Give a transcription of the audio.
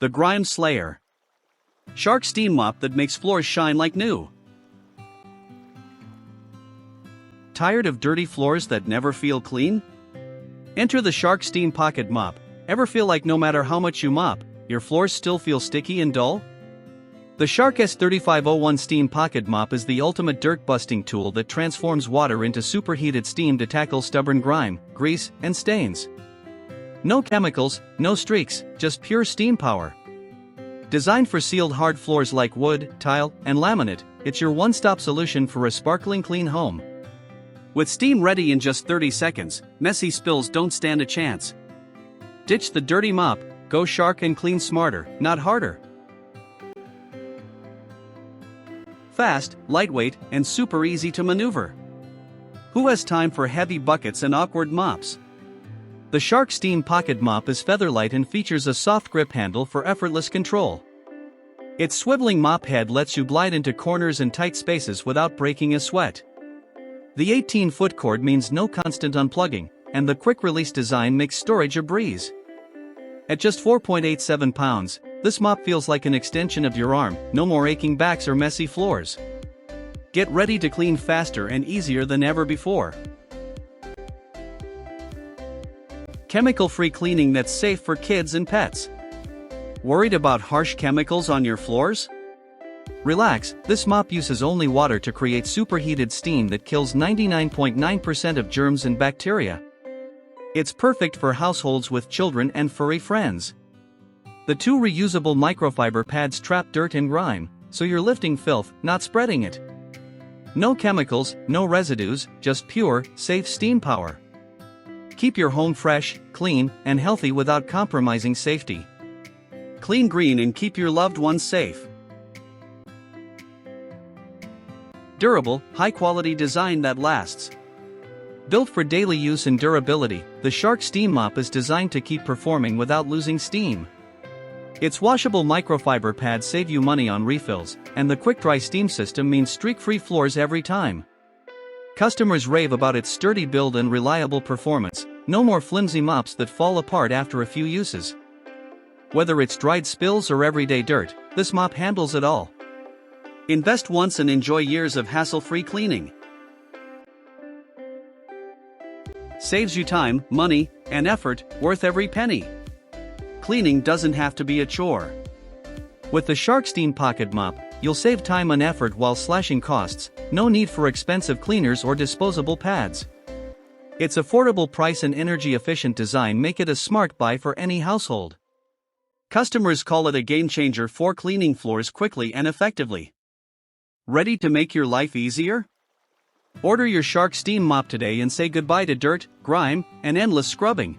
The Grime Slayer. Shark Steam Mop that makes floors shine like new. Tired of dirty floors that never feel clean? Enter the Shark Steam Pocket Mop. Ever feel like no matter how much you mop, your floors still feel sticky and dull? The Shark S3501 Steam Pocket Mop is the ultimate dirt-busting tool that transforms water into superheated steam to tackle stubborn grime, grease, and stains. No chemicals, no streaks, just pure steam power. Designed for sealed hard floors like wood, tile, and laminate, it's your one-stop solution for a sparkling clean home. With steam ready in just 30 seconds, messy spills don't stand a chance. Ditch the dirty mop, go Shark and clean smarter, not harder. Fast, lightweight, and super easy to maneuver. Who has time for heavy buckets and awkward mops? The Shark Steam Pocket Mop is featherlight and features a soft grip handle for effortless control. Its swiveling mop head lets you glide into corners and tight spaces without breaking a sweat. The 18-foot cord means no constant unplugging, and the quick-release design makes storage a breeze. At just 4.87 pounds, this mop feels like an extension of your arm, no more aching backs or messy floors. Get ready to clean faster and easier than ever before. Chemical-free cleaning that's safe for kids and pets. Worried about harsh chemicals on your floors? Relax, this mop uses only water to create superheated steam that kills 99.9% of germs and bacteria. It's perfect for households with children and furry friends. The two reusable microfiber pads trap dirt and grime, so you're lifting filth, not spreading it. No chemicals, no residues, just pure, safe steam power. Keep your home fresh, clean, and healthy without compromising safety. Clean green and keep your loved ones safe. Durable, high-quality design that lasts. Built for daily use and durability, the Shark Steam Mop is designed to keep performing without losing steam. Its washable microfiber pads save you money on refills, and the quick-dry steam system means streak-free floors every time. Customers rave about its sturdy build and reliable performance, no more flimsy mops that fall apart after a few uses. Whether it's dried spills or everyday dirt, this mop handles it all. Invest once and enjoy years of hassle-free cleaning. Saves you time, money, and effort, worth every penny. Cleaning doesn't have to be a chore. With the Shark Steam Pocket Mop, you'll save time and effort while slashing costs, no need for expensive cleaners or disposable pads. Its affordable price and energy-efficient design make it a smart buy for any household. Customers call it a game-changer for cleaning floors quickly and effectively. Ready to make your life easier? Order your Shark Steam Mop today and say goodbye to dirt, grime, and endless scrubbing.